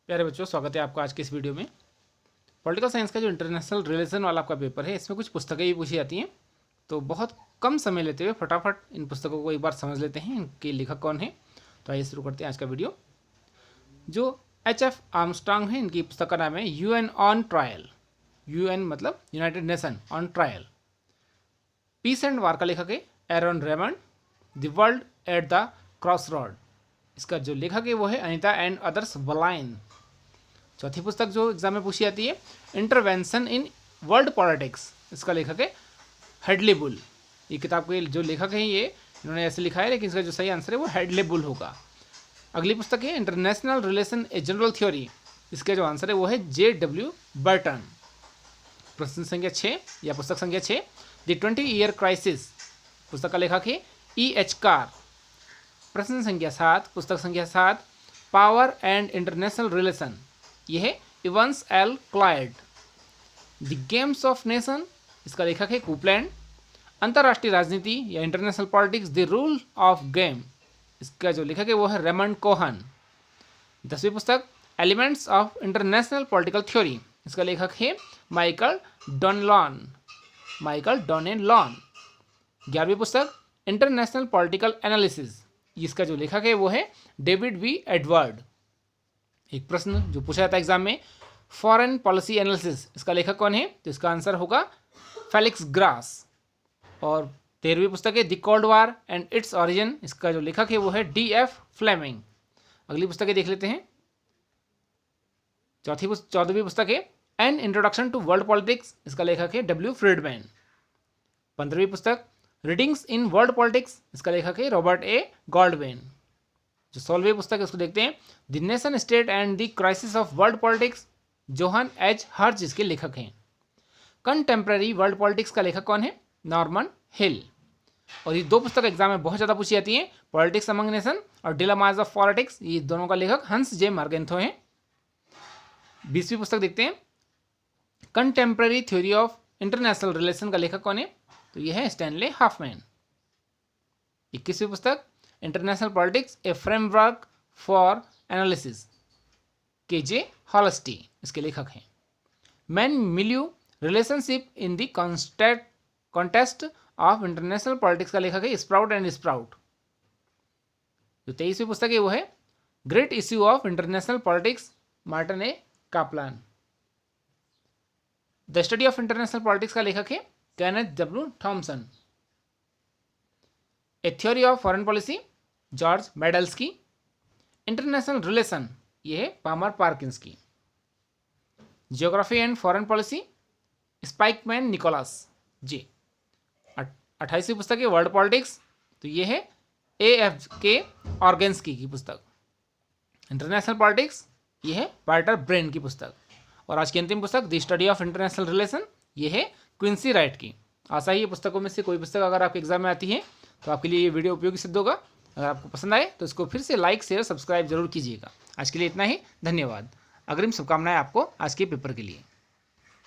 प्यारे बच्चों, स्वागत है आपका आज के इस वीडियो में। पॉलिटिकल साइंस का जो इंटरनेशनल रिलेशन वाला आपका पेपर है, इसमें कुछ पुस्तकें भी पूछी जाती हैं। तो बहुत कम समय लेते हुए फटाफट इन पुस्तकों को एक बार समझ लेते हैं, इनके लेखक कौन है। तो आइए शुरू करते हैं आज का वीडियो। जो H.F. आर्मस्ट्रांग है, इनकी पुस्तक का नाम है UN ऑन ट्रायल। UN मतलब United Nation on trial. Peace and war का लेखक है Aron Raymond. The world at the cross road, इसका जो लेखक है वो है अनीता एंड अदर्स बलाइन। चौथी पुस्तक जो एग्जाम में पूछी जाती है, इंटरवेंशन इन वर्ल्ड पॉलिटिक्स, इसका लेखक है हेडली बुल। ये किताब के जो लेखक हैं ये इन्होंने ऐसे लिखा है, लेकिन इसका जो सही आंसर है वो हेडली बुल होगा। अगली पुस्तक है international relation a general theory, इसका जो आंसर है वो है J.W. बर्टन। प्रश्न संख्या 6 या पुस्तक संख्या 6, द 20-year क्राइसिस, पुस्तक का लेखक है E.H. कार। प्रश्न संख्या 7, पुस्तक संख्या 7, पावर एंड इंटरनेशनल रिलेशन, यह है Evans L Clyde. The games of nation, इसका लेखक है कूपलैंड। अंतर्राष्ट्रीय राजनीति या international politics, the rule of game, इसका जो लेखक है वो है रेमंड कोहन। 10वीं पुस्तक elements of international political theory, इसका लेखक है माइकल डॉनेलॉन। 11वीं पुस्तक इंटरनेशनल पॉलिटिकल एनालिसिस, इसका जो लेखक है वो है डेविड वी एडवर्ड। एक प्रश्न जो पूछा जाता है एग्जाम में, फॉरेन पॉलिसी एनालिसिस, इसका लेखक कौन है? तो इसका आंसर होगा फेलिक्स ग्रास। और 13वीं पुस्तक है the cold war and its origin, इसका जो लेखक है वो है D.F. फ्लेमिंग। अगली पुस्तकें देख लेते हैं। 14वीं पुस्तक है an introduction to world politics, इसका लेखक है W. फ्रीडमैन। 15वीं पुस्तक रीडिंग्स इन वर्ल्ड पॉलिटिक्स, इसका लेखक है रॉबर्ट A. गॉल्डवेन। जो 16वीं पुस्तक है उसको देखते हैं, the nation state and the crisis of world politics, Johan H. हर्ज इसके लेखक हैं। कंटेम्प्रेरी वर्ल्ड पॉलिटिक्स का लेखक कौन है? नॉर्मन हिल। और ये दो पुस्तक एग्जाम में बहुत ज़्यादा पूछी जाती हैं, पॉलिटिक्स अमंग नेशन और डिलेमास ऑफ पॉलिटिक्स, ये दोनों का लेखक हंस जे मार्गेंथो हैं। 20वीं पुस्तक देखते हैं, contemporary theory of international relation का लेखक कौन है? तो यह है स्टैनले हाफमैन। 21वीं पुस्तक international politics A framework for analysis, K.J. हॉलस्टी इसके लेखक हैं। Man milieu relationship in the contest of international politics का लेखक है स्प्राउट एंड स्प्राउट। जो 23वीं पुस्तक है वो है great issue of international politics, Martin A Kaplan. The study of international politics का लेखक है Kenneth W. Thomson. A theory of foreign policy, George Modelski. International relation, ये है Palmer Perkins. Geography and foreign policy, Spykman Nicholas G. 28वीं पुस्तक है world politics, तो ये है A.F.K. ऑर्गेन्सकी की पुस्तक। इंटरनेशनल पॉलिटिक्स, ये है वाल्टर ब्रेन की पुस्तक। और आज की अंतिम पुस्तक the study of international relation, ये है क्विंसी राइट की। आशा ही ये पुस्तकों में से कोई पुस्तक अगर आपके एग्जाम में आती है तो आपके लिए ये वीडियो उपयोगी सिद्ध होगा। अगर आपको पसंद आए तो इसको फिर से लाइक शेयर सब्सक्राइब जरूर कीजिएगा। आज के लिए इतना ही, धन्यवाद। अग्रिम शुभकामनाएं आपको आज के पेपर के लिए।